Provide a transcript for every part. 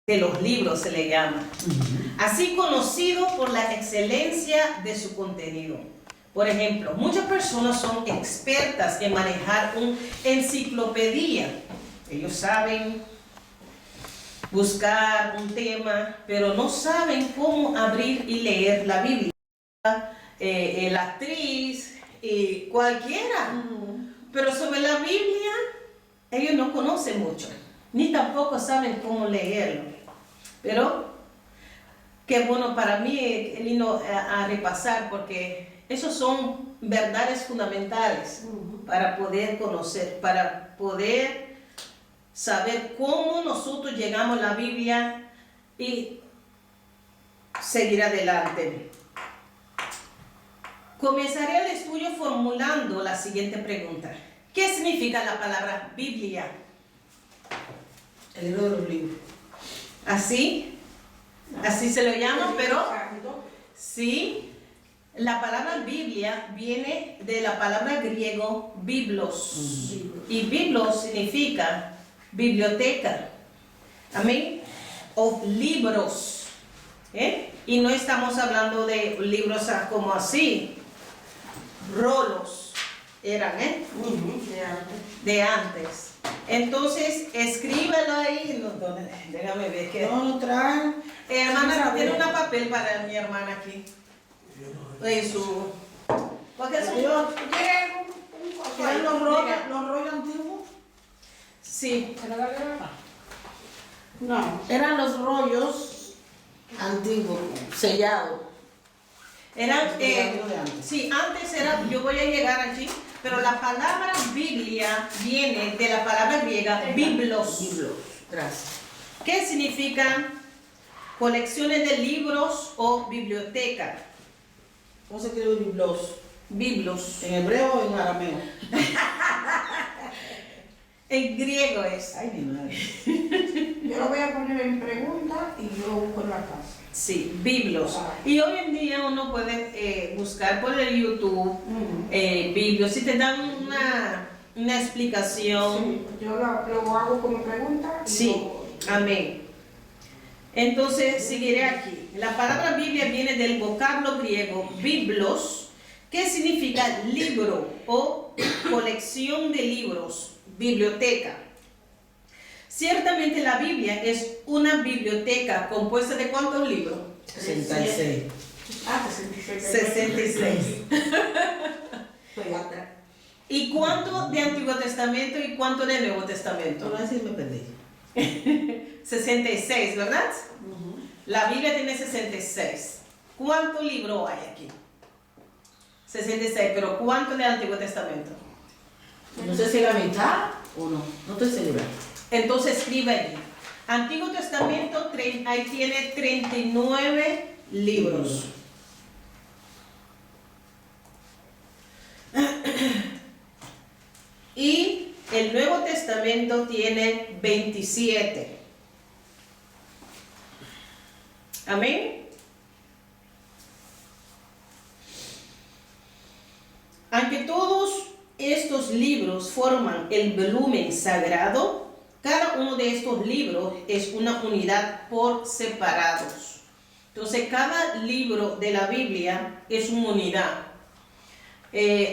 de los libros se le llama, así conocido por la excelencia de su contenido. Por ejemplo, muchas personas son expertas en manejar una enciclopedia. Ellos saben buscar un tema, pero no saben cómo abrir y leer la Biblia. La actriz, cualquiera. Pero sobre la Biblia, ellos no conocen mucho, ni tampoco saben cómo leerlo. Pero qué bueno para mí, es lindo a repasar, porque esos son verdades fundamentales para poder conocer, para poder saber cómo nosotros llegamos a la Biblia y seguir adelante. Comenzaré el estudio formulando la siguiente pregunta. ¿Qué significa la palabra Biblia? El libro de los libros. Así se lo llama, pero sí, la palabra Biblia viene de la palabra griego biblos. Y biblos significa biblioteca. Amén. O libros. Y no estamos hablando de libros como así. Rolos eran, de antes. Entonces, escríbelo ahí. Déjame ver que. No lo traen. Hermana, tiene un papel para mi hermana aquí. En su. Porque eso. ¿Quieren los rollos antiguos? Sí. No, eran los rollos antiguos, sellados. Eran, antes. sí, antes era, yo voy a llegar allí, pero la palabra Biblia viene de la palabra griega biblos. Libros, gracias. ¿Qué significa? Colecciones de libros o biblioteca. ¿Cómo se escribe biblos? Biblos. ¿En hebreo o en arameo? En griego es. Ay, mi madre. Yo lo voy a poner en pregunta y yo busco en la casa. Sí, biblos. Y hoy en día uno puede buscar por el YouTube biblos. Si te dan una explicación. Sí, yo lo hago como pregunta. Y Sí, amén. Entonces, seguiré aquí. La palabra Biblia viene del vocablo griego biblos, que significa libro o colección de libros, biblioteca. Ciertamente la Biblia es una biblioteca compuesta de ¿cuántos libros? 66. 66. Estoy atrás. ¿Y cuánto de Antiguo Testamento y cuánto de Nuevo Testamento? No, así me perdí. 66, ¿verdad? La Biblia tiene 66. ¿Cuántos libros hay aquí? 66, pero ¿cuánto de Antiguo Testamento? No sé si la mitad o no, no estoy segura. Entonces escribe allí. Antiguo Testamento, ahí tiene 39 libros. Y el Nuevo Testamento tiene 27. Amén. Aunque todos estos libros forman el volumen sagrado, cada uno de estos libros es una unidad por separados. Entonces, cada libro de la Biblia es una unidad.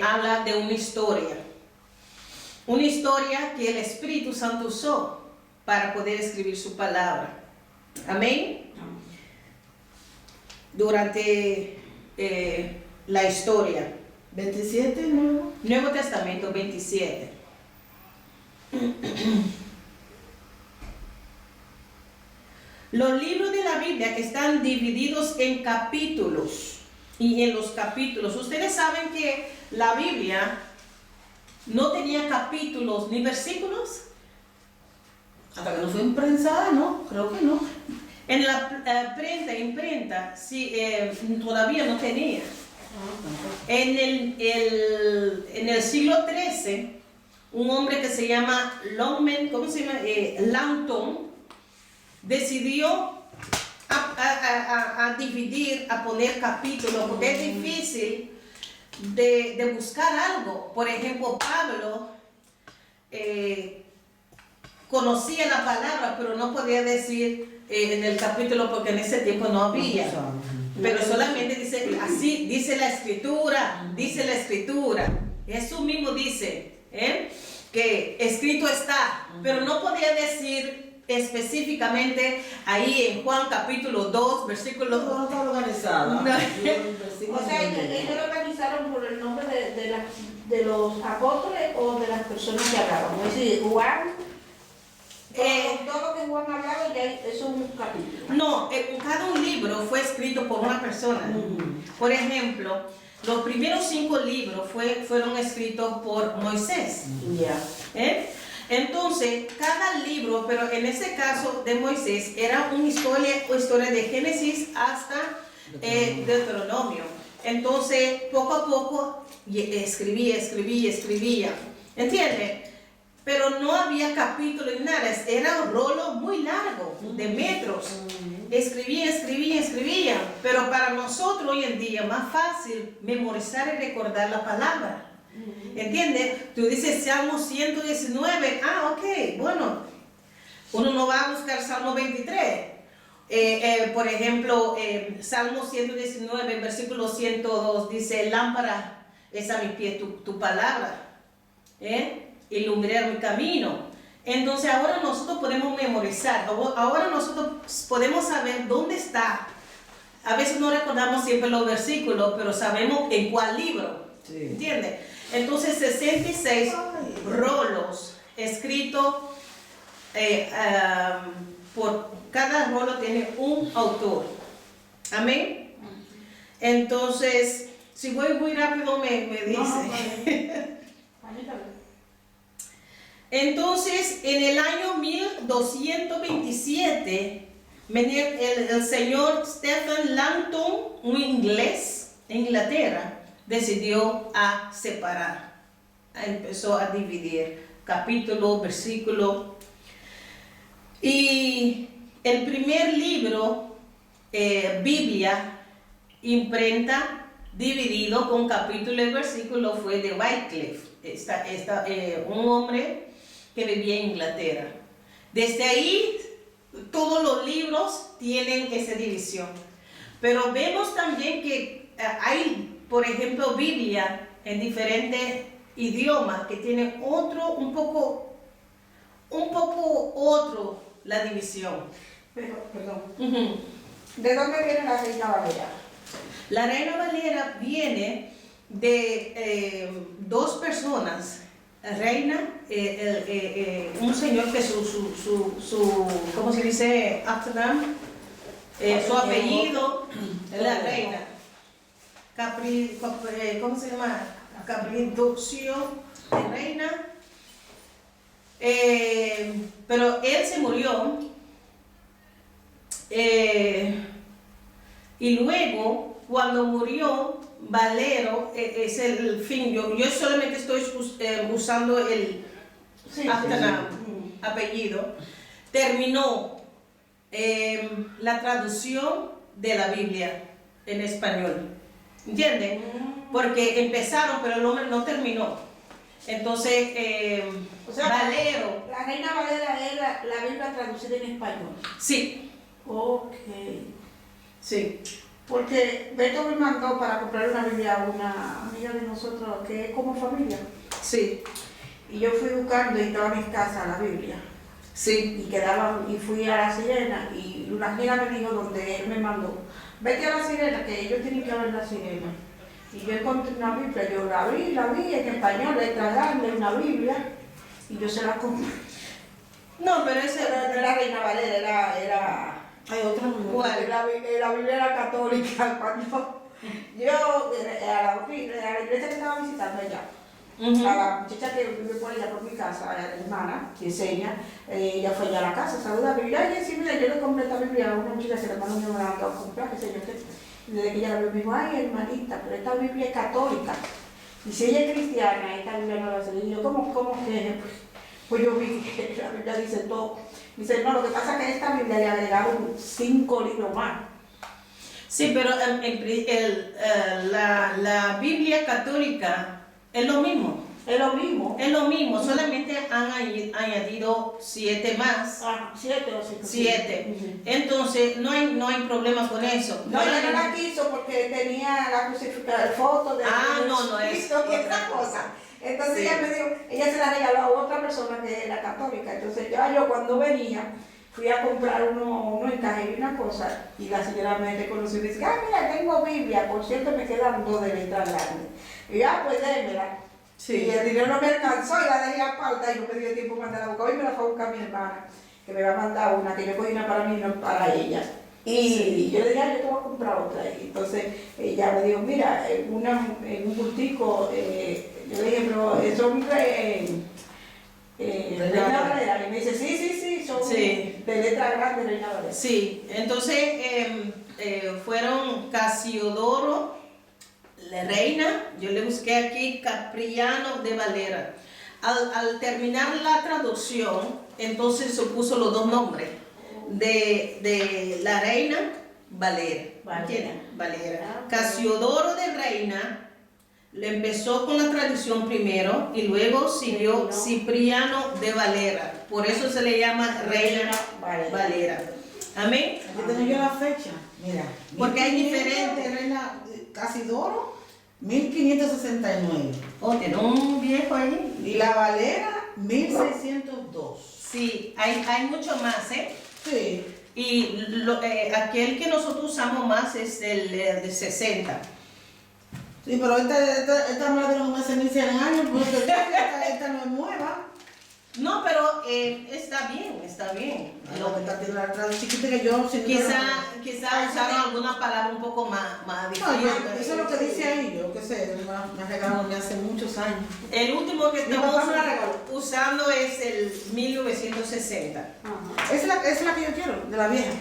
Habla de una historia. Una historia que el Espíritu Santo usó para poder escribir su palabra. Amén. Durante la historia. 27, ¿no? Nuevo Testamento 27. Los libros de la Biblia están divididos en capítulos. Y en los capítulos, ustedes saben que la Biblia no tenía capítulos ni versículos. Hasta que no fue imprensada, ¿no? Creo que no. En la imprenta, sí, todavía no tenía. En el siglo XIII, un hombre que se llama Langton, decidió a dividir, a poner capítulos, porque es difícil de buscar algo. Por ejemplo, Pablo conocía la palabra, pero no podía decir en el capítulo porque en ese tiempo no había. Pero solamente dice, así dice la escritura, dice la escritura. Jesús mismo dice que escrito está, pero no podía decir específicamente ahí en Juan capítulo 2, versículo 2. No está organizada. No. O sea, ellos lo organizaron por el nombre de los apóstoles o de las personas que hablaban. Es decir, Juan, todo lo que Juan hablaba ya es un capítulo. No, cada un libro fue escrito por una persona. Por ejemplo, los primeros 5 libros fueron escritos por Moisés. Ya. Entonces, cada libro, pero en ese caso de Moisés, era una historia de Génesis hasta Deuteronomio. Entonces, poco a poco escribía. ¿Entiendes? Pero no había capítulo ni nada, era un rolo muy largo, de metros. Escribía. Pero para nosotros hoy en día es más fácil memorizar y recordar la palabra. ¿Entiendes? Tú dices Salmo 119, ok, bueno, uno no va a buscar Salmo 23. Por ejemplo, Salmo 119, versículo 102, dice, lámpara es a mi pie tu palabra, iluminar mi camino. Entonces ahora nosotros podemos memorizar, ahora nosotros podemos saber dónde está. A veces no recordamos siempre los versículos, pero sabemos en cuál libro, ¿entiendes? Entonces 66 rolos escritos, por cada rolo tiene un autor. Amén. Entonces, si voy muy rápido me dice. Entonces, en el año 1227, el señor Stephen Langton, un inglés en Inglaterra, decidió a separar, empezó a dividir capítulo, versículo. Y el primer libro, Biblia, imprenta, dividido con capítulo y versículo, fue de Wycliffe, un hombre que vivía en Inglaterra. Desde ahí, todos los libros tienen esa división. Pero vemos también que hay, por ejemplo, Biblia en diferentes idiomas que tienen un poco otro la división. Pero, perdón. ¿De dónde viene la Reina Valera? La Reina Valera viene de 2 personas. Reina, un señor que ¿cómo se dice? Afternoon, su apellido es la reina. ¿Cómo se llama? Capridocio de reina. Pero él se murió. Y luego, cuando murió, Valero, es el fin. Yo solamente estoy usando el apellido. Terminó la traducción de la Biblia en español. ¿Entienden? Porque empezaron, pero el hombre no terminó. Entonces, Valero. La Reina Valera es la Biblia traducida en español. Sí. Ok. Sí. Porque Beto me mandó para comprar una Biblia a una amiga de nosotros que es como familia. Sí. Y yo fui buscando y estaba en casa la Biblia. Sí. Y fui a La Sirena y una amiga me dijo donde él me mandó, vete a La Sirena, que ellos tienen que ver La Sirena. Y yo encontré una Biblia, yo la vi en español, letra grande, una Biblia, y yo se la compré. No, pero ese No era Reina Valera, era Hay otra mujer. la Biblia era católica. Cuando yo, a la iglesia que estaba visitando allá, a la muchacha que vive por allá por mi casa, la hermana, que enseña, ella fue allá a la casa, saluda a la Biblia, y sí, mira, yo le compré esta Biblia a una muchacha que la hermano me la mandó a comprar, qué sé yo qué. Y desde que ella la vio, me dijo, ay, hermanita, pero esta Biblia es católica. Y si ella es cristiana, esta Biblia no la hace. Y yo, ¿cómo que? Pues yo vi que la Biblia dice todo. Dice, no, lo que pasa es que a esta Biblia le agregaron 5 libros más. Sí, pero la Biblia católica es lo mismo. Es lo mismo. Es lo mismo, solamente han añadido 7 más. 7 o 5. 7. Entonces, no hay problema con eso. No, ella no la quiso porque tenía la crucifixión, foto de no es Cristo y esa cosa. Entonces sí. ella me dijo, ella se la regaló a otra persona que era católica. Entonces yo cuando venía, fui a comprar uno encaje y una cosa, y la señora me reconoció y dice, mira, tengo Biblia, por cierto me quedan 2 de letras grandes. Y yo, pues démela. Sí. Y el dinero no me alcanzó y la dejé aparte y no me dio tiempo de mandarla a buscar. Hoy me la fue a buscar mi hermana, que me va a mandar una, que yo cogí una para mí y no para ella. Y yo le dije, yo te voy a comprar otra. Y entonces ella me dijo, mira, en un bultico, yo le dije, pero son Reina Valera. Y me dice, sí, son de letra grande Reina Valera. Sí, entonces fueron Casiodoro, la reina, yo le busqué aquí Capriano de Valera. Al terminar la traducción, entonces se puso los 2 nombres de la reina Valera. Valera. Casiodoro de Reina le empezó con la tradición primero y luego siguió Cipriano de Valera. Por eso se le llama Reina Valera. Amén. Aquí tengo yo la fecha. Mira. Porque hay diferentes. Reina Casidoro, 1569. Oh, tiene un viejo ahí. Y la Valera, 1602. Sí, hay mucho más, ¿eh? Sí. Y aquel que nosotros usamos más es el de 60. Sí, pero esta me la dieron hace 1100 años, porque esta no es nueva. No, pero está bien, está bien. Lo que está tirando atrás, chiquita que yo... Quizá usaron alguna palabra un poco más difícil. No, eso es lo que dice ahí, yo qué sé, me regalaron hace muchos años. El último que Mi papá estamos me la regaló. usando es el 1960. Esa es la que yo quiero, de la vieja.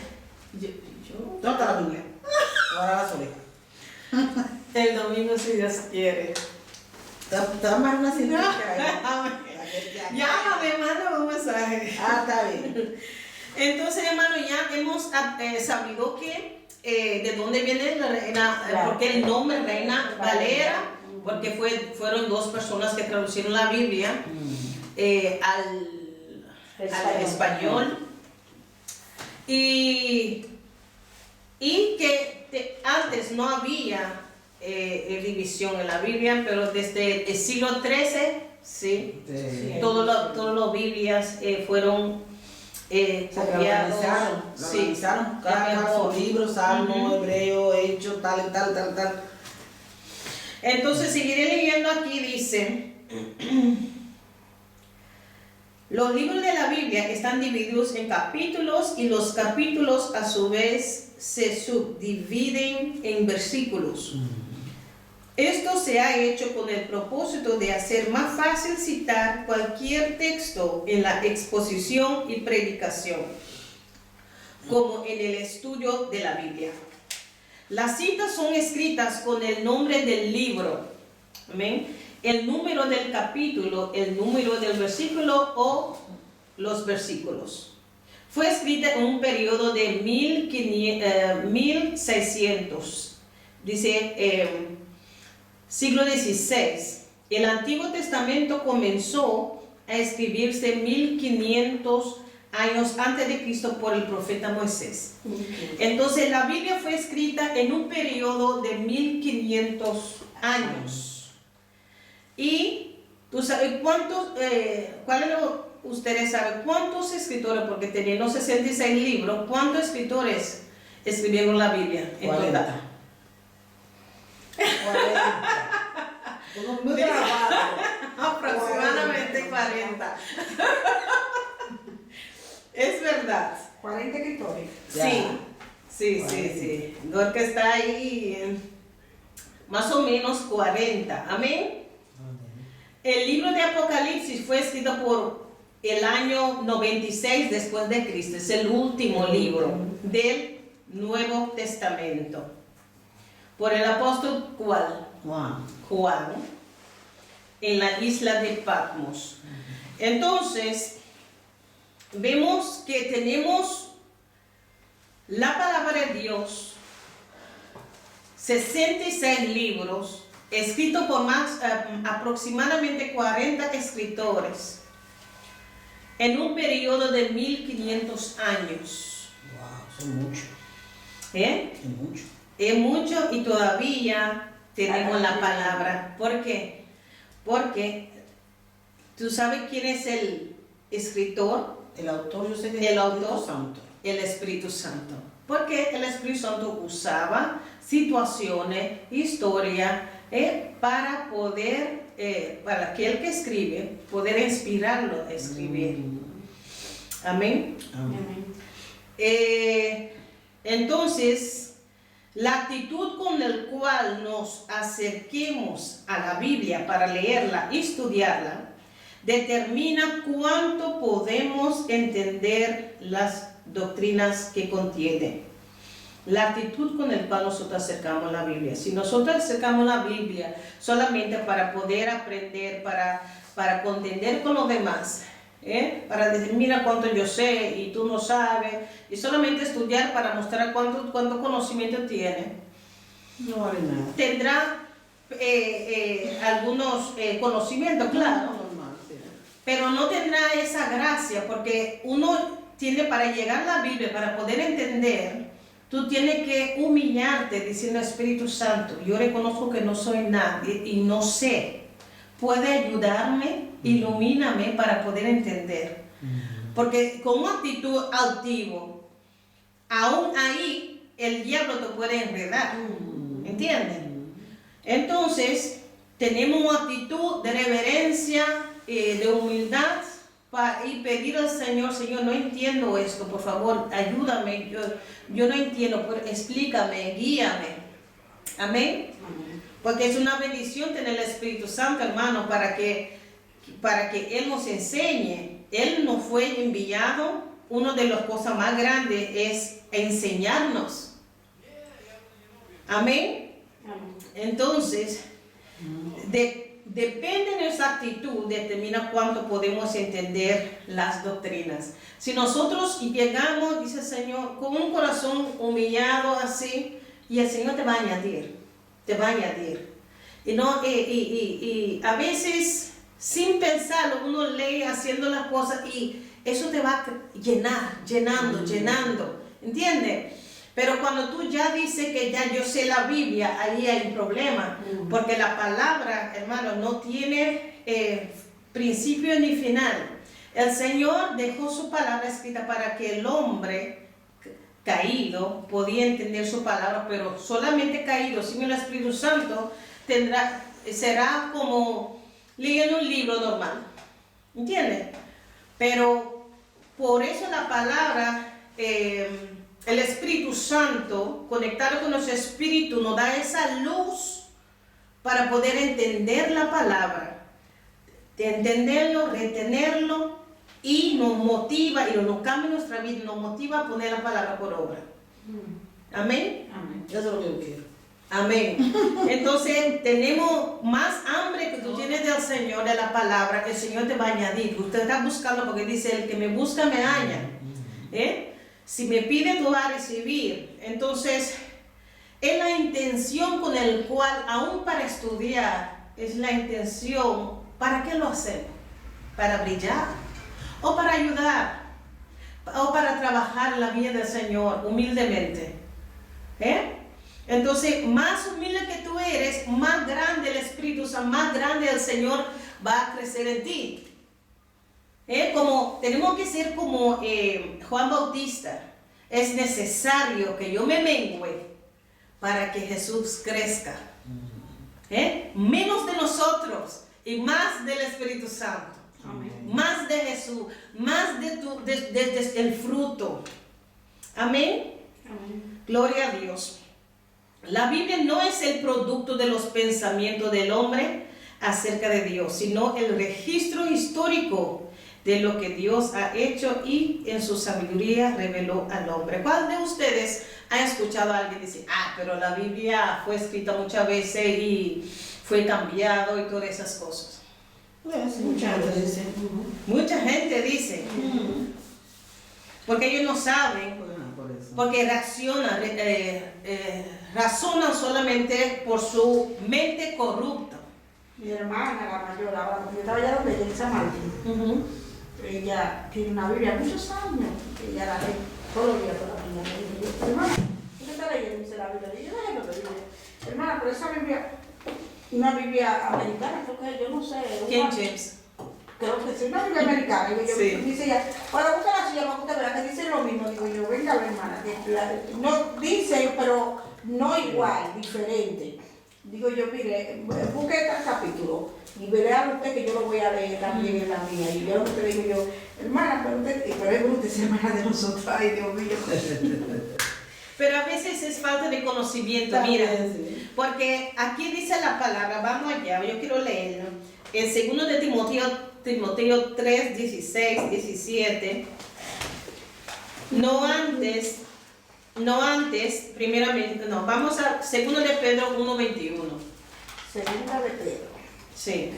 ¿Dónde está la Biblia? Ahora la solita. El domingo, si Dios quiere. Te va a mandar una cinta ahí. Llámame, mándame un mensaje. Está bien. Entonces, hermano, ya hemos sabido que de dónde viene la reina, porque el nombre Reina Valera, porque fueron 2 personas que traducieron la Biblia al español. Y que antes no había división en la Biblia, pero desde el siglo XIII, sí. Todas las Biblias fueron copiados. Organizaron cada libro, Salmo, Hebreo, Hecho, tal. Entonces seguiré leyendo aquí, dice, los libros de la Biblia están divididos en capítulos y los capítulos a su vez se subdividen en versículos. Esto se ha hecho con el propósito de hacer más fácil citar cualquier texto en la exposición y predicación, como en el estudio de la Biblia. Las citas son escritas con el nombre del libro, ¿amén?, el número del capítulo, el número del versículo o los versículos. Fue escrita en un periodo de 1600, dice siglo XVI. El Antiguo Testamento comenzó a escribirse 1500 años antes de Cristo por el profeta Moisés. Entonces la Biblia fue escrita en un periodo de 1500 años. Y tú sabes ustedes saben cuántos escritores, porque teniendo 66 libros, ¿cuántos escritores escribieron la Biblia en 40. total? 40. Aproximadamente 40. Es verdad. 40 escritores. Sí. Gorka está ahí, más o menos 40. Amén. El libro de Apocalipsis fue escrito por el año 96 después de Cristo. Es el último libro del Nuevo Testamento. Por el apóstol Juan, en la isla de Patmos. Entonces, vemos que tenemos la palabra de Dios, 66 libros escrito por aproximadamente 40 escritores en un periodo de 1500 años. Wow, son muchos. Es mucho. Es mucho y todavía tenemos la palabra. ¿Por qué? Porque tú sabes quién es el escritor. El autor, yo sé que es El el autor. Espíritu Santo. El Espíritu Santo. Porque el Espíritu Santo usaba situaciones, historia, para poder, para aquel que escribe, poder inspirarlo a escribir. Amén. Amén. Entonces, la actitud con la cual nos acerquemos a la Biblia para leerla y estudiarla determina cuánto podemos entender las doctrinas que contiene. La actitud con la cual nosotros acercamos a la Biblia. Si nosotros acercamos la Biblia solamente para poder aprender, para contender con los demás, para decir, mira cuánto yo sé y tú no sabes, y solamente estudiar para mostrar cuánto conocimiento tiene, No vale nada. tendrá algunos conocimientos, claro, Normal, sí. pero no tendrá esa gracia, porque uno tiene, para llegar a la Biblia, para poder entender, tú tienes que humillarte diciendo, Espíritu Santo, yo reconozco que no soy nadie y no sé, puede ayudarme, ilumíname para poder entender. Porque con una actitud altivo, aún ahí el diablo te puede enredar, ¿entiendes? Entonces, tenemos una actitud de reverencia, de humildad, y pedir al Señor, Señor, no entiendo esto, por favor, ayúdame, yo no entiendo, explícame, guíame. Amén. Porque es una bendición tener el Espíritu Santo, hermano, para que Él nos enseñe. Él nos fue enviado, una de las cosas más grandes es enseñarnos. Amén. Entonces, depende de nuestra actitud, determina cuánto podemos entender las doctrinas. Si nosotros llegamos, dice el Señor, con un corazón humillado así, y el Señor te va a añadir. Y a veces, sin pensarlo, uno lee haciendo las cosas y eso te va a llenando, ¿entiendes? Pero cuando tú ya dices que ya yo sé la Biblia, ahí hay un problema, porque la palabra, hermano, no tiene principio ni final. El Señor dejó su palabra escrita para que el hombre caído podía entender su palabra, pero solamente caído sin el Espíritu Santo será como leer un libro normal, ¿entiendes? Pero por eso la palabra, el Espíritu Santo, conectado con nuestro espíritu, nos da esa luz para poder entender la palabra, de entenderlo, retenerlo, y nos motiva, y nos cambia nuestra vida, nos motiva a poner la palabra por obra. Amén. Amén. Eso es lo que yo quiero. Amén. Entonces tenemos más hambre que tú tienes del Señor, de la palabra, que el Señor te va a añadir. Usted está buscando, porque dice, el que me busca me halla. Si me pide, tú vas a recibir. Entonces, es la intención con el cual, aún para estudiar, es la intención. ¿Para qué lo hacemos? Para brillar, o para ayudar, o para trabajar la vida del Señor humildemente. Entonces, más humilde que tú eres, más grande el Espíritu Santo, más grande el Señor va a crecer en ti. Tenemos que ser como Juan Bautista. Es necesario que yo me mengüe para que Jesús crezca. Menos de nosotros y más del Espíritu Santo. Amén. Más de Jesús, más de el fruto. Amén. Amén. Gloria a Dios. La Biblia no es el producto de los pensamientos del hombre acerca de Dios, sino el registro histórico de lo que Dios ha hecho y en su sabiduría reveló al hombre. ¿Cuál de ustedes ha escuchado a alguien decir, pero la Biblia fue escrita muchas veces y fue cambiado y todas esas cosas? Pues, mucha gente dice. Mucha gente dice. Porque ellos no saben. Por eso. porque razonan solamente por su mente corrupta. Mi hermana, la mayor, ahora, porque yo estaba allá donde ella en San Martín. Ella tiene una Biblia muchos años, ella la lee todos los días por la mañana. Y yo, hermana, ¿qué está leyendo? Dice la Biblia. Y yo, déjame lo que dice. Hermana, pero esa Biblia, una Biblia americana, creo que yo no sé. King James. Creo que sí, una Biblia americana. Y yo, Sí. dice ella, ahora busca la suya, usted verá que dice lo mismo. Digo yo, venga, hermana, que no dice, pero no igual, diferente. Digo yo, mire, busque este capítulo y verá usted que yo lo voy a leer también en la mía. Y yo te digo yo, hermana, pero usted es hermana de nosotros, ay Dios mío. Pero a veces es falta de conocimiento, También, mira, sí. porque aquí dice la palabra, vamos allá, yo quiero leerlo, en 2 de Timoteo 3, 16, 17, no antes, primeramente, no, vamos a 2 de Pedro 1, 21. Segunda de Pedro. Sí.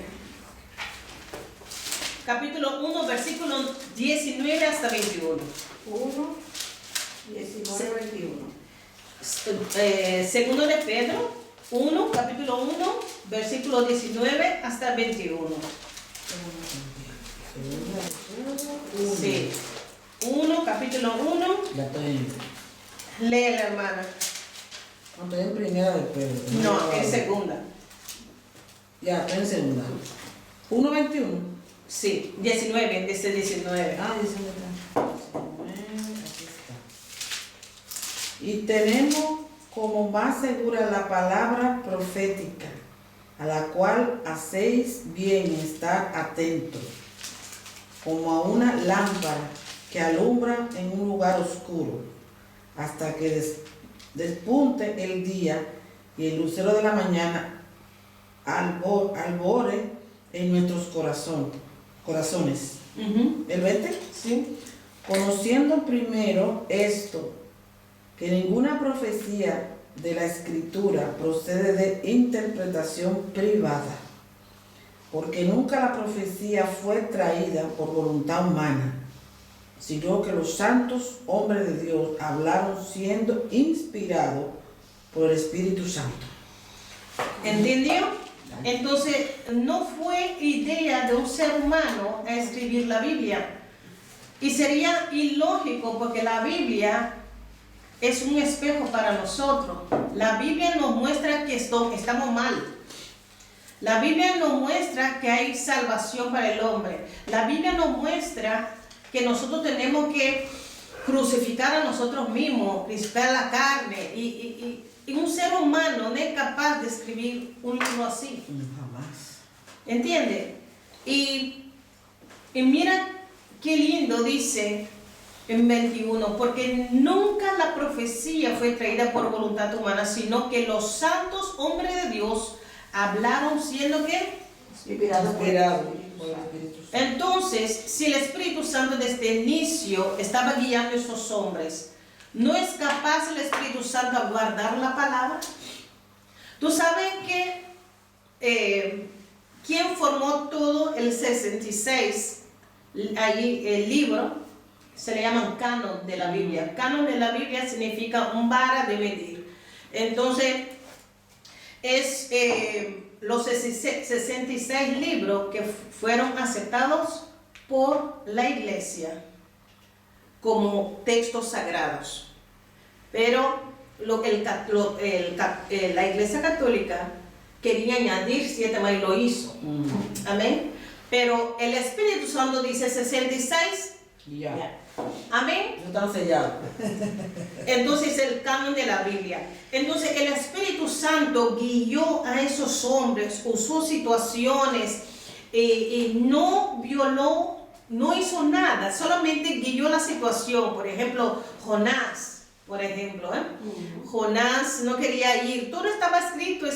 Capítulo 1, versículo 19 hasta 21. 1, 19, 21. Segundo de Pedro 1, capítulo 1, versículo 19 hasta 21. Sí. 1, capítulo 1. Ya estoy Lee la hermana. no, estoy en primera de Pedro. No, es segunda. Ya, estoy en segunda. 1:21. Sí, 19, desde 19. Ah, dice aquí está. Y tenemos como más segura la palabra profética, a la cual hacéis bien estar atentos, como a una lámpara que alumbra en un lugar oscuro, hasta que despunte el día y el lucero de la mañana albore en nuestros corazones. ¿El 20? Sí. Conociendo primero esto, que ninguna profecía de la Escritura procede de interpretación privada, porque nunca la profecía fue traída por voluntad humana, sino que los santos hombres de Dios hablaron siendo inspirados por el Espíritu Santo. ¿Entendió? Entonces, no fue idea de un ser humano escribir la Biblia. Y sería ilógico porque la Biblia es un espejo para nosotros. La Biblia nos muestra que estamos mal. La Biblia nos muestra que hay salvación para el hombre. La Biblia nos muestra que nosotros tenemos que crucificar a nosotros mismos, crucificar la carne. Y un ser humano no es capaz de escribir un libro así. Jamás. ¿Entiende? Y mira qué lindo dice en 21, porque nunca la profecía fue traída por voluntad humana, sino que los santos hombres de Dios hablaron siendo que Inspirado por el Espíritu Santo. entonces, si el Espíritu Santo desde el inicio estaba guiando a esos hombres, ¿no es capaz el Espíritu Santo a guardar la palabra? ¿Tú sabes que quién formó todo el 66? Allí el libro se le llama canon de la Biblia. Canon de la Biblia significa un vara de medir. Entonces, es los 66 libros que fueron aceptados por la iglesia como textos sagrados. Pero la iglesia católica quería añadir 7 más y lo hizo. Amén. Pero el Espíritu Santo dice 66. Ya. Amén. No están sellados. Entonces el canon de la Biblia. Entonces el Espíritu Santo guió a esos hombres, usó situaciones y no violó, no hizo nada, solamente guió la situación. Por ejemplo, Jonás, Jonás no quería ir, todo estaba escrito,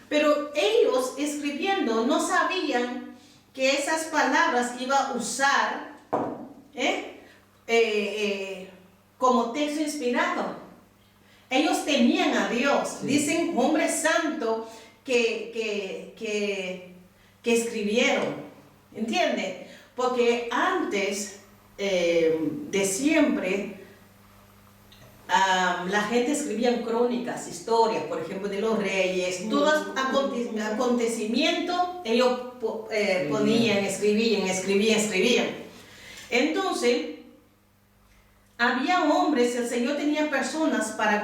pero ellos escribiendo no sabían que esas palabras iba a usar como texto inspirado. Ellos temían a Dios. Sí. Dicen hombres santos que escribieron. ¿Entiende? Porque antes de siempre la gente escribía crónicas, historias, por ejemplo, de los reyes, todos acontecimientos, ellos ponían, escribían. Entonces, había hombres, el Señor tenía personas para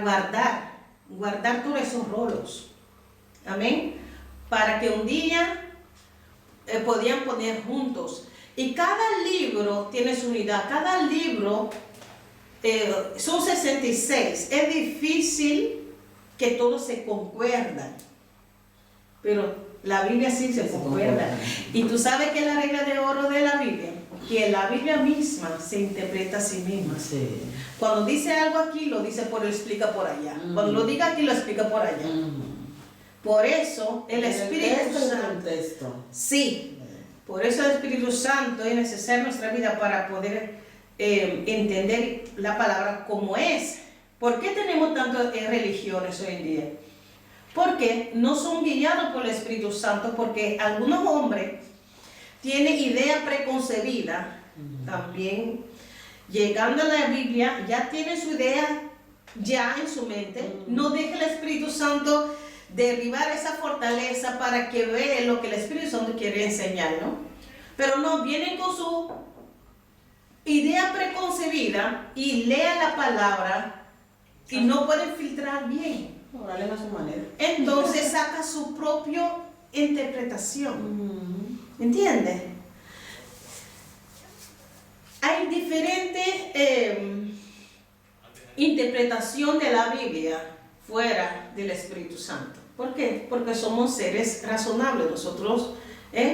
guardar todos esos rolos. Amén. Para que un día podían poner juntos. Y cada libro tiene su unidad, cada libro son 66. Es difícil que todos se concuerdan, pero la Biblia sí se concuerda. Y tú sabes que es la regla de oro de la Biblia, que la Biblia misma se interpreta a sí misma. Sí. Cuando dice algo aquí, lo dice lo explica por allá. Cuando lo diga aquí, lo explica por allá. Por eso el Espíritu Santo. Sí. Por eso el Espíritu Santo es necesario en nuestra vida para poder entender la palabra como es. ¿Por qué tenemos tantas religiones hoy en día? Porque no son guiados por el Espíritu Santo, porque algunos hombres tienen idea preconcebida, también llegando a la Biblia, ya tienen su idea ya en su mente, no deja el Espíritu Santo derribar esa fortaleza para que vea lo que el Espíritu Santo quiere enseñar, ¿no? Pero no, vienen con su idea preconcebida y lean la palabra y no pueden filtrar bien. Órale a su manera. Entonces saca su propia interpretación. ¿Entiendes? Hay diferentes interpretación de la Biblia fuera del Espíritu Santo. ¿Por qué? Porque somos seres razonables. Nosotros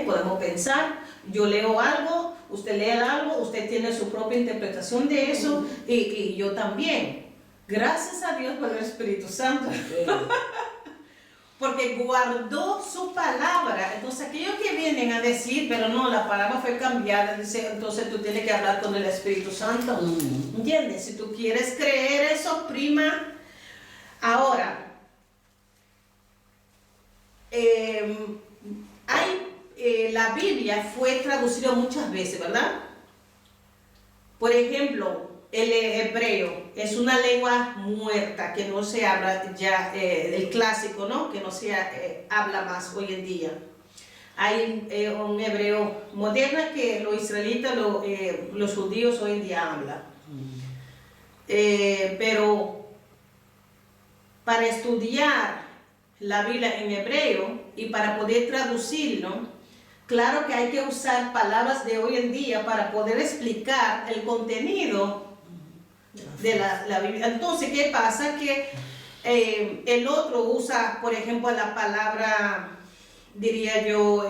podemos pensar, yo leo algo, usted lee algo, usted tiene su propia interpretación de eso y yo también. Gracias a Dios por el Espíritu Santo. Porque guardó su palabra. Entonces aquellos que vienen a decir, pero no, la palabra fue cambiada, dice, entonces tú tienes que hablar con el Espíritu Santo. ¿Entiendes? Si tú quieres creer eso, prima. Ahora, la Biblia fue traducida muchas veces, ¿verdad? Por ejemplo, el hebreo es una lengua muerta que no se habla ya, el clásico, ¿no? Que no se habla más hoy en día. Hay un hebreo moderno que los israelitas, los judíos hoy en día hablan. Pero para estudiar la Biblia en hebreo y para poder traducirlo, claro que hay que usar palabras de hoy en día para poder explicar el contenido de la Biblia. Entonces, ¿qué pasa? Que el otro usa, por ejemplo, la palabra, diría yo,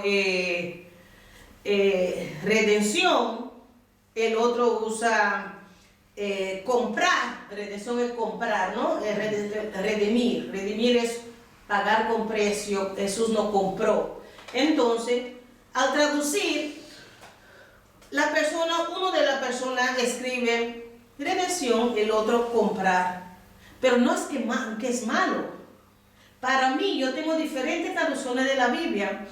redención. El otro usa comprar. Redención es comprar, ¿no? Redimir. Redimir es pagar con precio. Jesús no compró. Entonces, al traducir, uno de las personas escribe redención, el otro comprar. Pero no es que es malo. Para mí, yo tengo diferentes traducciones de la Biblia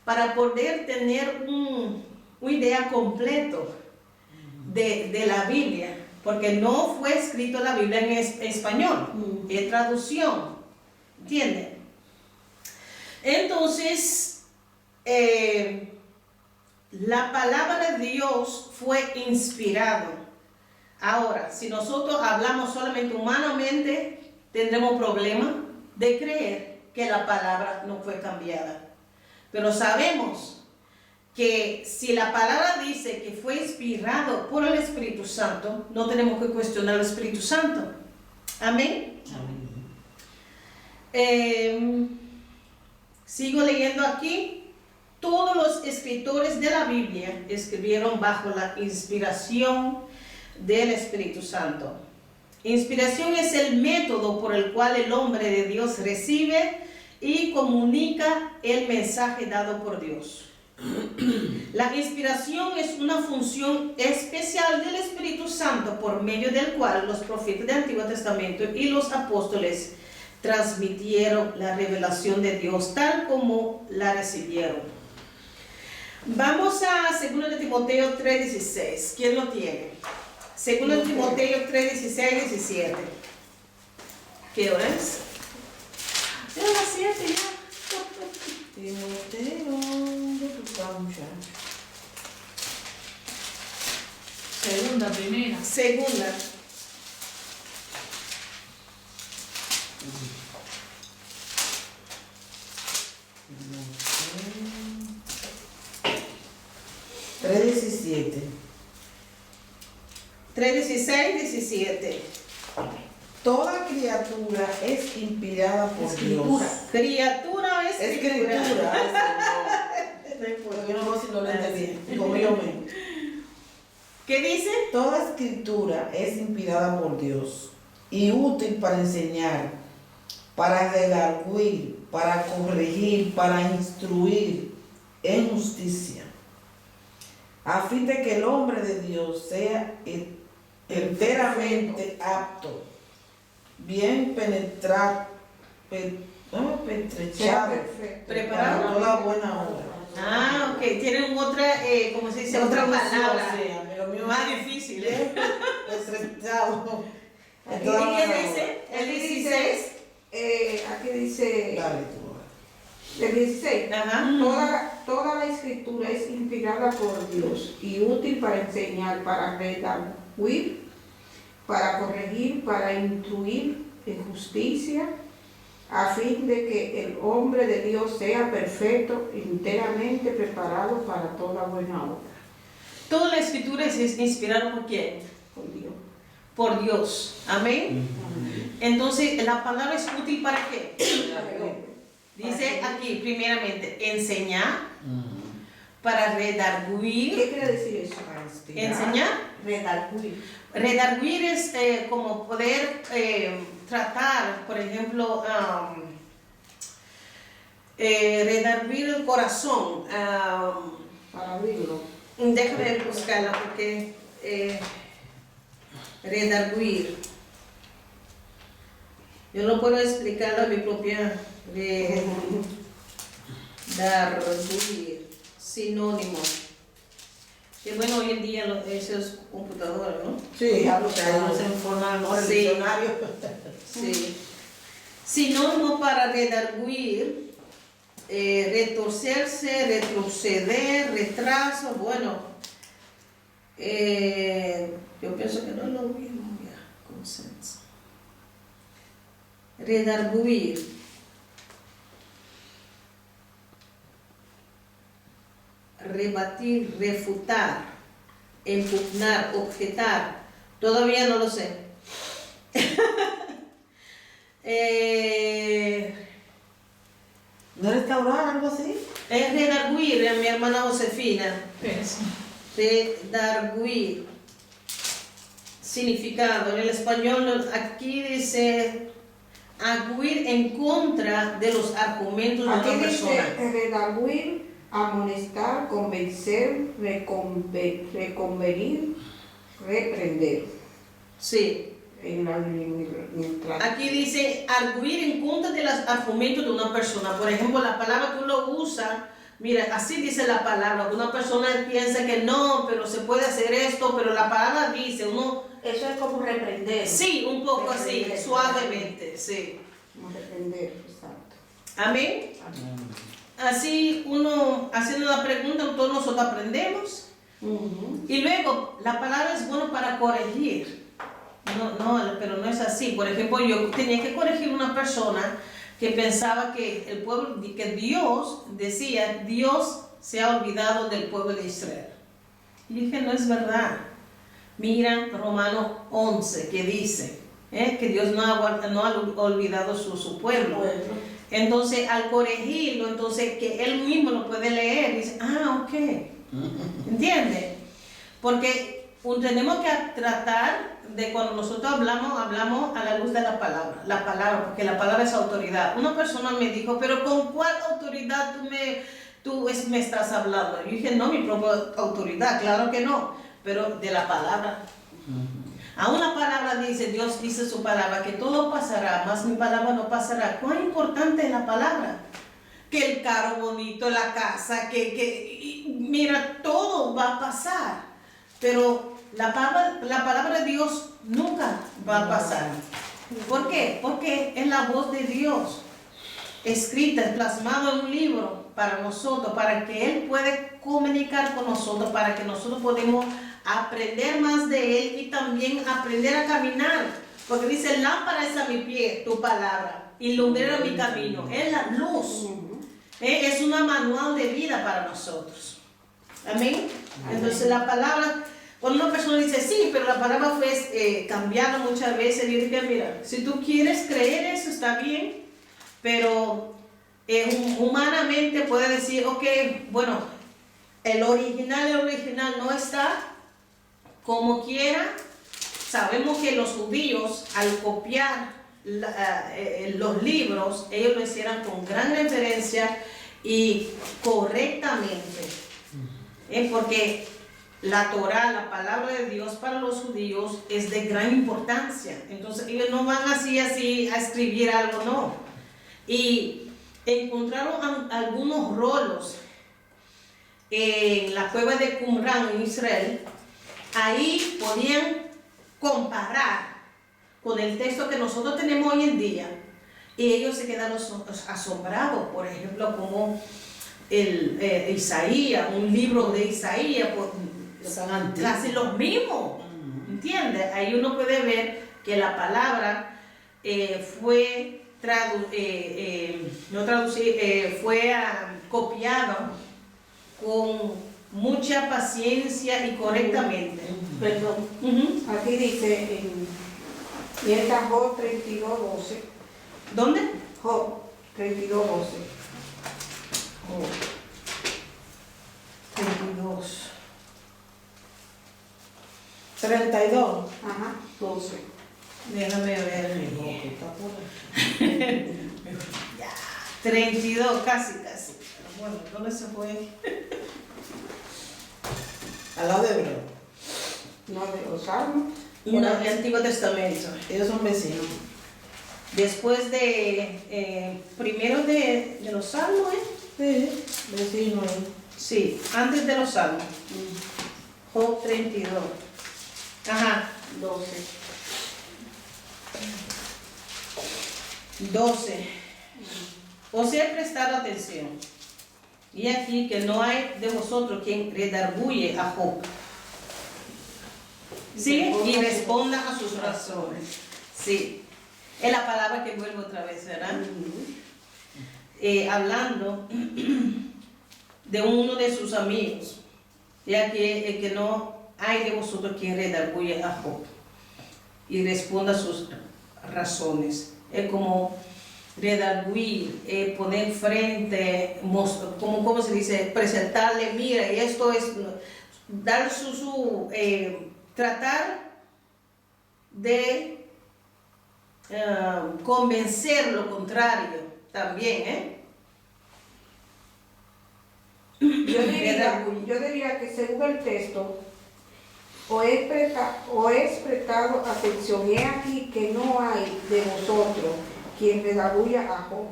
para poder tener una idea completa de la Biblia. Porque no fue escrito la Biblia en español, es traducción. ¿Entienden? Entonces, la palabra de Dios fue inspirado. Ahora, si nosotros hablamos solamente humanamente, tendremos problema de creer que la palabra no fue cambiada. Pero sabemos que si la palabra dice que fue inspirado por el Espíritu Santo, no tenemos que cuestionar al Espíritu Santo. Amén. Sigo leyendo aquí. Todos los escritores de la Biblia escribieron bajo la inspiración del Espíritu Santo. Inspiración es el método por el cual el hombre de Dios recibe y comunica el mensaje dado por Dios. La inspiración es una función especial del Espíritu Santo por medio del cual los profetas del Antiguo Testamento y los apóstoles transmitieron la revelación de Dios tal como la recibieron. Vamos a 2 Timoteo 3:16. ¿Quién lo tiene? 2 Timoteo 3:16-17. ¿Qué hora es? Ya las 7 ya. Timoteo, ¿dónde tú estás, muchacho? Segunda, primera. Segunda. Timoteo 3:17. 3:16, 17. Toda criatura es inspirada por Dios. Criatura es Escritura. Yo no sé si no lo entendí. Como yo mismo. ¿Qué dice? Toda escritura es inspirada por Dios y útil para enseñar, para redarguir, para corregir, para instruir en justicia, a fin de que el hombre de Dios sea enteramente apto, bien penetrado, pertrechado, Preparado. para toda buena obra. Ah, ok. Tienen otra, ¿cómo se dice? Otra palabra. Lo mío Más difícil. bien pertrechado. ¿Y qué dice? El 16. Aquí dice, Dale tú. el 16. Ajá. Toda la escritura es inspirada por Dios y útil para enseñar, para redarguir, para corregir, para instruir en justicia, a fin de que el hombre de Dios sea perfecto, enteramente preparado para toda buena obra. Toda la escritura es inspirada por quién? Por Dios. Por Dios. Amén. Entonces, la palabra es útil para qué? Dice aquí, primeramente, enseñar, para redarguir. ¿Qué quiere decir eso? Enseñar. Redarguir. Redarguir es como poder tratar, por ejemplo, redarguir el corazón. Para abrirlo. Déjame buscarla porque redarguir. Yo no puedo explicarlo a mi propia redarguir, sinónimo. Que bueno, hoy en día esos computadores, ¿no? Sí, Ya lo traemos saben. en forma ¿no? el Sí. diccionario. Sí. Sinónimo para redarguir, retorcerse, retroceder, retraso, bueno. Yo pienso que no es lo mismo ya, consenso. Redarguir. Rebatir, refutar, impugnar, objetar. Todavía no lo sé. ¿No restaurar algo así? Es redarguir, mi hermana Josefina. Eso. Redarguir. Significado. En el español aquí dice arguir en contra de los argumentos de Aquí una dice persona. redarguir, amonestar, convencer, reconvenir, reprender. Sí. En la Aquí dice arguir en contra de los argumentos de una persona. Por ejemplo, la palabra tú lo usas. Mira, así dice la palabra. Una persona piensa que no, pero se puede hacer esto, pero la palabra dice, uno... Eso es como reprender. Sí, un poco así, Reprender. suavemente, sí. Como reprender, exacto. Amén. Así uno, haciendo la pregunta, todos nosotros aprendemos. Y luego, la palabra es bueno para corregir. Pero no es así. Por ejemplo, yo tenía que corregir a una persona que pensaba que el pueblo, que Dios decía, Dios se ha olvidado del pueblo de Israel. Y dije, no es verdad. Mira Romanos 11 que dice que Dios no ha olvidado su pueblo. Entonces, al corregirlo, entonces que él mismo lo puede leer y dice, ok. ¿Entiendes? Porque tenemos que tratar de cuando nosotros hablamos a la luz de la palabra, porque la palabra es autoridad. Una persona me dijo, pero ¿con cuál autoridad tú me estás hablando? Yo dije, no, mi propia autoridad, claro que no, pero de la palabra. Aún la palabra dice, Dios dice su palabra, que todo pasará, mas mi palabra no pasará. ¿Cuán importante es la palabra? Que el carro bonito, la casa, mira, todo va a pasar. Pero la palabra de Dios nunca va a pasar. ¿Por qué? Porque es la voz de Dios, escrita, plasmado en un libro para nosotros, para que Él pueda comunicar con nosotros, para que nosotros podamos aprender más de Él y también aprender a caminar. Porque dice, lámpara es a mi pie tu palabra y lumbrera mi camino. Es la luz. Es una manual de vida para nosotros. Amén. Entonces la palabra, cuando una persona dice, sí, pero la palabra fue cambiada muchas veces, yo digo, mira, si tú quieres creer eso, está bien, pero humanamente puede decir, ok, bueno, el original no está como quiera. Sabemos que los judíos, al copiar los libros, ellos lo hicieron con gran referencia y correctamente. Porque la Torah, la palabra de Dios para los judíos, es de gran importancia. Entonces ellos no van así a escribir algo, no. Y encontraron algunos rolos en la cueva de Qumran en Israel. Ahí podían comparar con el texto que nosotros tenemos hoy en día, y ellos se quedaron asombrados, por ejemplo, como Isaías, un libro de Isaías, casi los mismos, ¿entiendes? Ahí uno puede ver que la palabra fue copiada con mucha paciencia y correctamente. Perdón. Aquí dice y esta Job 32:12. ¿Dónde? Job 32:12. Oh. 32. 32. Ajá, 12. Déjame ver. Mi boca está por ahí. Ya. 32, casi. Bueno, ¿dónde se fue? Al lado de Hebreo. No, de los salmos. No, el Antiguo Testamento. Ellos son vecinos. Después de, primero de los Salmos, Sí, vecinos. Sí, antes de los Salmos. Job 32. Ajá. 12. Os he prestado atención. Y aquí que no hay de vosotros quien redarguye a Job. ¿Sí? Y responda a sus razones. Sí. Es la palabra que vuelve otra vez, ¿verdad? Hablando de uno de sus amigos. Ya que no hay de vosotros quien redarguye a Job. Y responda a sus razones. Es como redarguir, poner frente, ¿cómo se dice? Presentarle, mira, y esto es dar tratar de convencer lo contrario también, Yo diría que según el texto, o es prestado atención, y aquí que no hay de vosotros quien redarguya a Job.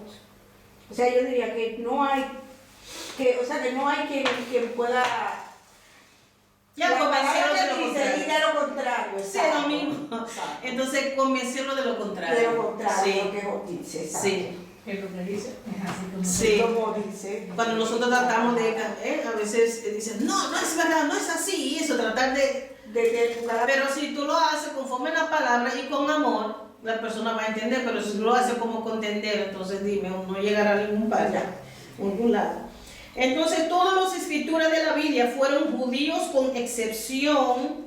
O sea, yo diría que no hay, que no hay quien pueda ya convencerlo de lo contrario. De lo contrario, sí, lo mismo. Exacto. Entonces, convencerlo de lo contrario. De lo contrario, sí. lo que Job dice. Exacto. Sí. Es lo que dice, es así como Sí. Como dice. Cuando nosotros tratamos de, a veces dicen, no es verdad, no es así, eso, tratar de... Pero si tú lo haces conforme a la palabra y con amor, la persona va a entender, pero si tú lo haces como contender, entonces dime, no llegará a ningún lado. Entonces, todas las escrituras de la Biblia fueron judíos, con excepción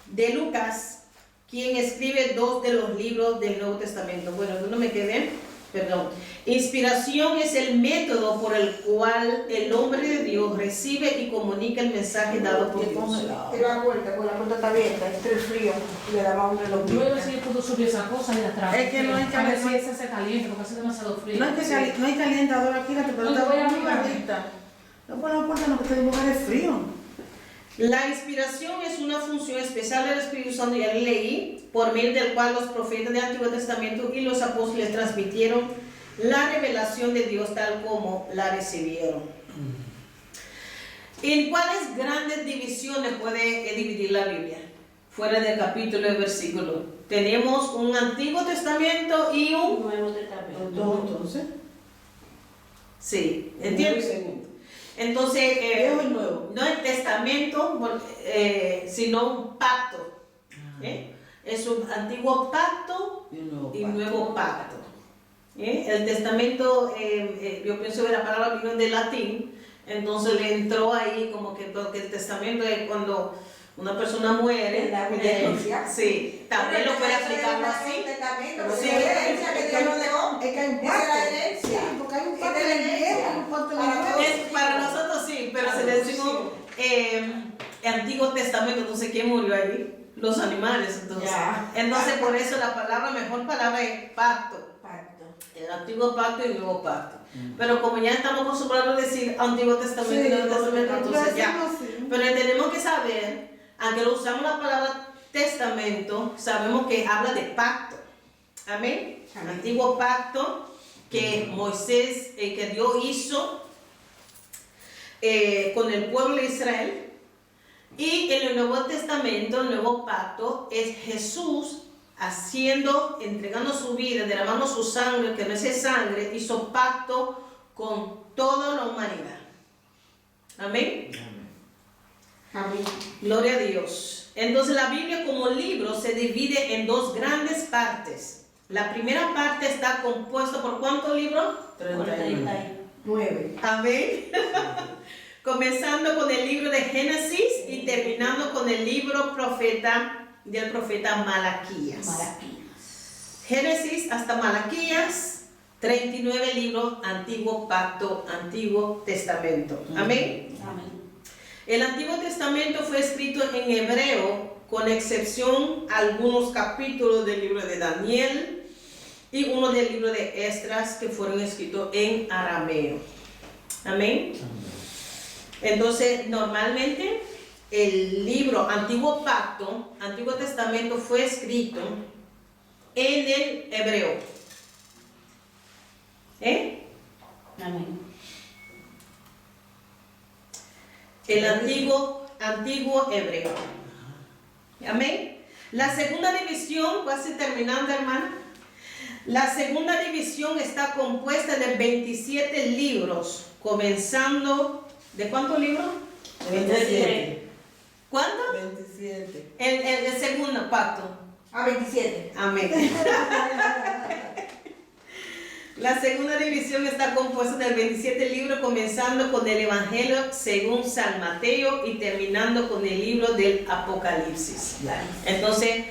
de Lucas, quien escribe 2 de los libros del Nuevo Testamento. Bueno, no me quedé. Perdón. Inspiración es el método por el cual el hombre de Dios recibe y comunica el mensaje dado por Dios. Tira la puerta, porque la puerta está abierta, está el frío, le daba un reloj. Yo voy a ver si yo puedo subir esa cosa de atrás. Es que no hay a ver si calentador. esa se calienta porque hace demasiado frío. No hay calentador aquí, la temperatura No, voy a está muy mirar. bajita. No por la puerta, no, que este lugar es frío. La inspiración es una función especial del Espíritu Santo, ya leí, por medio del cual los profetas del Antiguo Testamento y los apóstoles transmitieron la revelación de Dios tal como la recibieron. ¿En cuáles grandes divisiones puede dividir la Biblia? Fuera del capítulo y versículo. Tenemos un Antiguo Testamento y un... Nuevo Testamento. Entonces, Sí, el nuevo y ¿entiendes? segundo. Entonces, Viejo y nuevo. no es testamento, sino un pacto. Es un antiguo pacto Y un nuevo y pacto. nuevo pacto. El testamento, yo pienso que la palabra vino de latín, entonces le entró ahí como que porque el testamento es cuando una persona muere. En la herencia. Sí, también lo puede aplicarlo así. Testamento, Sí. sí, herencia que Dios nos dejó. Es que hay un Esa es la pacto. herencia. Sí, porque hay un Es pacto de en la el herencia. viejo y un pacto en el Para nuevo. todos. Es para nosotros sí, pero si le decimos Antiguo Testamento, entonces ¿quién murió ahí? Los animales, entonces. Ya. Entonces por eso la palabra, mejor palabra es pacto. Pacto. El Antiguo Pacto y el Nuevo Pacto. Pero como ya estamos acostumbrados a decir Antiguo Testamento y Nuevo Testamento, entonces ya. Pero tenemos que saber, aunque lo usamos la palabra testamento, sabemos que habla de pacto. Amén. Amén. Antiguo pacto que Moisés, que Dios hizo con el pueblo de Israel. Y en el Nuevo Testamento, el Nuevo Pacto, es Jesús entregando su vida, derramando su sangre, que no es sangre, hizo pacto con toda la humanidad. Amén. Amén. Gloria a Dios. Entonces la Biblia como libro se divide en dos grandes partes. La primera parte está compuesta por ¿cuántos libros? 39. 9. Amén. Comenzando con el libro de Génesis y terminando con el libro del profeta Malaquías. Génesis hasta Malaquías, 39 libros, Antiguo Pacto, Antiguo Testamento. Amén. Amén. El Antiguo Testamento fue escrito en hebreo, con excepción algunos capítulos del libro de Daniel y uno del libro de Esdras que fueron escritos en arameo. Amén. Entonces, normalmente el libro Antiguo Pacto, Antiguo Testamento fue escrito en el hebreo. Amén. El antiguo hebreo. Amén. La segunda división, casi terminando, hermana. La segunda división está compuesta de 27 libros, comenzando, ¿de cuántos libros? 27. ¿Cuánto? 27. El segundo pacto. 27. Amén. La segunda división está compuesta de 27 libros, comenzando con el Evangelio según San Mateo y terminando con el libro del Apocalipsis. Entonces,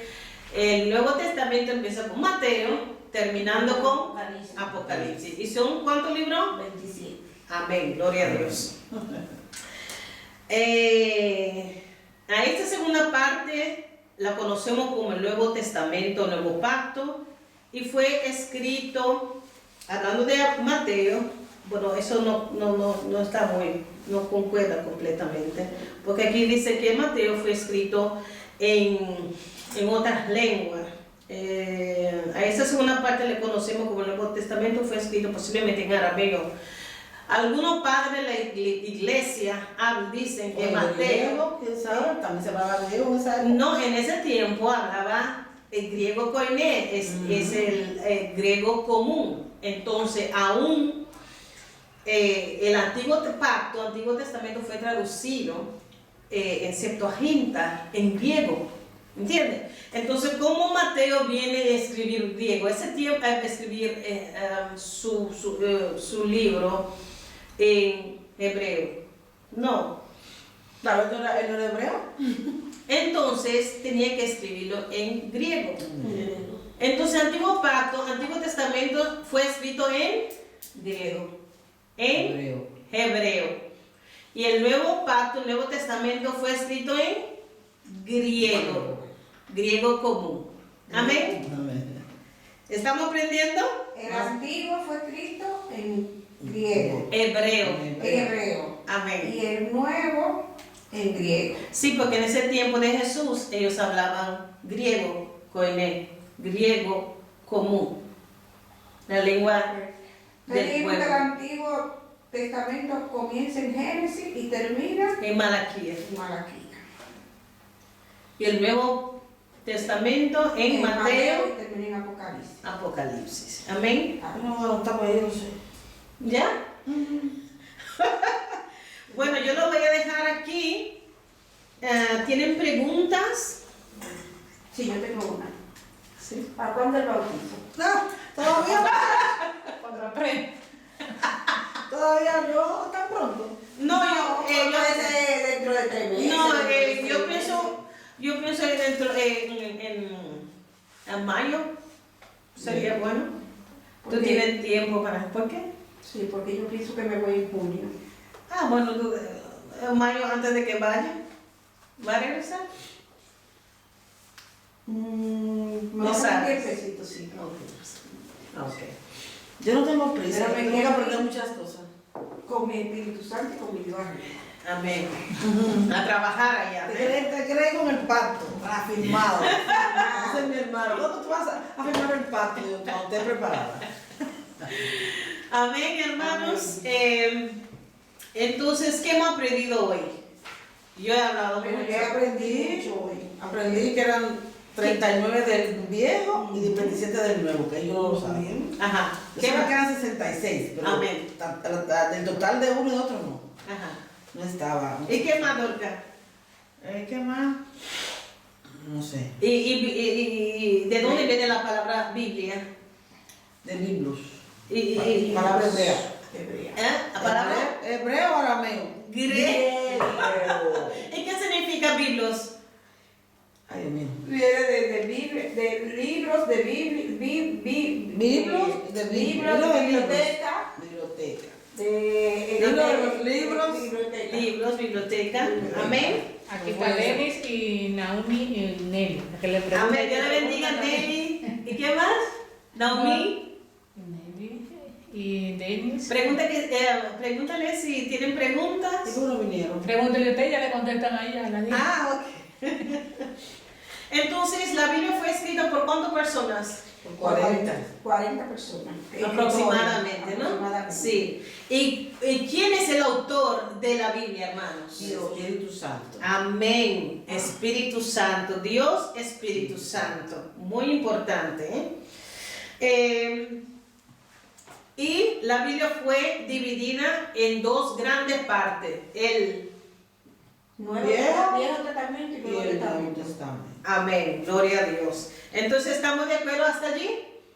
el Nuevo Testamento empieza con Mateo, terminando con Apocalipsis. ¿Y son cuántos libros? 27. Amén, gloria a Dios. A esta segunda parte la conocemos como el Nuevo Testamento, Nuevo Pacto, y fue escrito, hablando de Mateo, bueno, eso no está no concuerda completamente, porque aquí dice que Mateo fue escrito en otras lenguas. A esta segunda parte le conocemos como el Nuevo Testamento, fue escrito posiblemente en arameo. Algunos padres de la iglesia dicen que Mateo, ¿quién sabe? También se hablaba griego en esa época. no, en ese tiempo hablaba el griego koiné, es el griego común. Entonces, aún el Antiguo Pacto, Antiguo Testamento fue traducido en Septuaginta, en griego. ¿Entiendes? Entonces, ¿cómo Mateo viene a escribir griego? Ese tiempo a escribir su libro en hebreo. No. Claro, ¿él no era hebreo? Entonces, tenía que escribirlo en griego. Entonces, Antiguo Pacto, Antiguo Testamento fue escrito en griego. En hebreo. Y el Nuevo Pacto, el Nuevo Testamento fue escrito en griego. Griego común. Amén. Amén. ¿Estamos aprendiendo? El antiguo fue escrito en griego, Hebreo. en hebreo. Amén. Y el nuevo en griego. Sí, porque en ese tiempo de Jesús ellos hablaban griego, koiné, griego común. La lengua Entonces del dijimos que el pueblo. Antiguo Testamento comienza en Génesis y termina En Malaquías. en Malaquías. Y el Nuevo Testamento en Mateo, y terminé en Apocalipsis. Apocalipsis. Amén. No, estamos ahí, no sé. ¿Ya? Bueno, yo lo voy a dejar aquí. ¿Tienen preguntas? Sí, yo tengo una. Sí. ¿Para cuándo el bautizo? No, todavía Cuando aprende. todavía no, tan pronto. No, Dentro de 3 meses. no, dentro de 6 yo pienso que dentro en mayo sería bueno. ¿Por ¿Tú qué? tienes tiempo para? ¿Por qué? Sí, porque yo pienso que me voy en junio. Ah, bueno, en mayo antes de que vaya. ¿Va a regresar? Me No voy a sabes. un tiempecito, sí. Ok. Yo no tengo prisa, Pero me tengo que quiero aprender ir. muchas cosas. Con mi Espíritu Santo y con mi Dios arriba. Amén. A trabajar allá. Te crees con el pacto, afirmado. Ese es mi hermano. ¿Cuándo tú vas a firmar el pacto? Yo, cuando estés preparada. Amén, hermanos. Entonces, ¿qué hemos aprendido hoy? Yo he hablado Pero mucho. yo aprendí mucho hoy. Aprendí que eran 39 del viejo y 27 del nuevo, que yo no lo sabía. Ajá. Yo ¿Qué sabía más? que eran 66, pero Amén. del total de uno y de otro no. Ajá. No estaba. ¿Y qué más, Dorca? ¿Qué más? No sé. ¿Y de dónde viene la palabra Biblia? De libros. Y Palabra hebrea. Hebrea. ¿La palabra? ¿Hebreo o arameo? Griego. ¿Y qué significa Biblos? Ay, Dios mío. Viene de libros, de Libros, de libros, de biblioteca, Biblioteca. de Los libros. biblioteca. Libros, biblioteca. Amén. Aquí está Denis y Naomi y Nelly. La que le pregunta. Amén. Dios le bendiga, Nelly. ¿Y qué más? Naomi. Nelly y Denis. Pregúntale si tienen preguntas. Seguro vinieron. Pregúntale a usted, ya le contestan a ella. La niña. Ah, ok. Entonces, la Biblia fue escrita por ¿cuántas personas? Por 40. 40 personas. Aproximadamente, ¿no? Aproximadamente. Sí. ¿Y quién es el autor de la Biblia, hermanos? Dios, Espíritu Santo. Amén. Espíritu Santo. Dios, Espíritu Santo. Muy importante. Y la Biblia fue dividida en dos grandes partes. El Viejo Testamento y Y Nuevo el Nuevo Testamento. Testamento. Amén. Gloria a Dios. Entonces, ¿estamos de acuerdo hasta allí?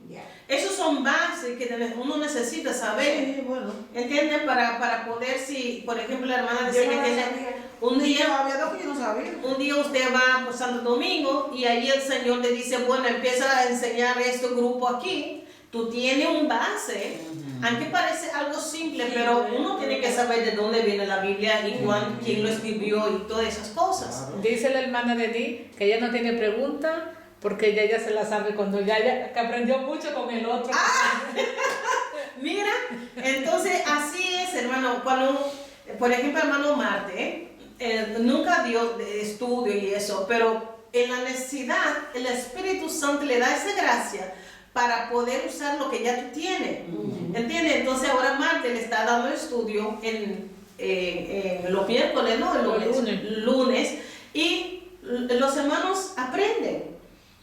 Ya. Esos son bases que uno necesita saber. Sí, bueno. ¿Entienden? Para poder, si, por ejemplo, la hermana Yo decía no que la tiene sabía. un día. Había dos que yo no sabía. Un día usted va por Santo Domingo y ahí el Señor le dice, bueno, empieza a enseñar este grupo aquí. Tú tienes un base, aunque parece algo simple, Sí, pero pero- uno tiene que saber de dónde viene la Biblia y quién lo escribió y todas esas cosas. Claro. Dice la hermana de Di que ella no tiene pregunta porque ella ya se la sabe cuando ya que aprendió mucho con el otro. Mira, entonces así es, hermano. Cuando, por ejemplo, hermano Marte, nunca dio de estudio y eso, pero en la necesidad, el Espíritu Santo le da esa gracia para poder usar lo que ya tú tienes. ¿Entiendes? Entonces ahora Marte le está dando estudio en los miércoles, ¿no? Los Lunes. Y los hermanos aprenden.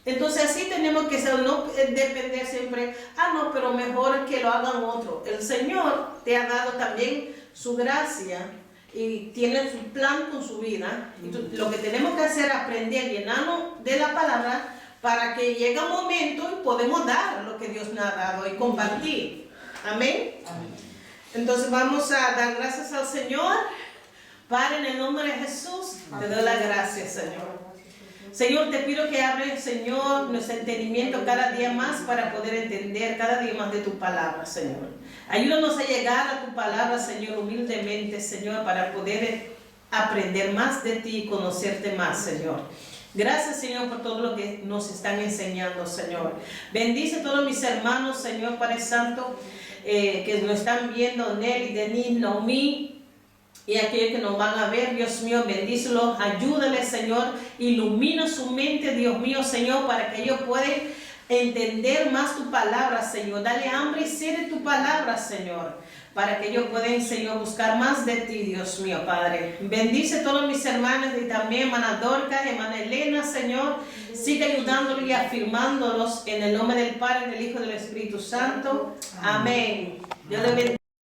Entonces así tenemos que ser, no depender siempre, no, pero mejor que lo hagan otro. El Señor te ha dado también su gracia y tiene su plan con su vida. Y lo que tenemos que hacer es aprender, llenarnos de la palabra para que llegue un momento y podemos dar lo que Dios nos ha dado y compartir. Amén. Entonces vamos a dar gracias al Señor. Padre, en el nombre de Jesús, te doy las gracias, Señor. Señor, te pido que abres, Señor, nuestro entendimiento cada día más para poder entender cada día más de tu palabra, Señor. Ayúdanos a llegar a tu palabra, Señor, humildemente, Señor, para poder aprender más de ti y conocerte más, Señor. Gracias, Señor, por todo lo que nos están enseñando, Señor. Bendice a todos mis hermanos, Señor, Padre Santo, que nos están viendo, Nelly, Denis, Naomi, y aquellos que nos van a ver, Dios mío, bendícelos, ayúdales, Señor, ilumina su mente, Dios mío, Señor, para que ellos puedan entender más tu palabra, Señor. Dale hambre y sed de tu palabra, Señor, para que ellos puedan, Señor, buscar más de ti, Dios mío, Padre. Bendice a todos mis hermanos y también hermana Dorcas, hermana Elena, Señor. Sigue ayudándolos y afirmándolos en el nombre del Padre, del Hijo y del Espíritu Santo. Amén. Dios les bendiga.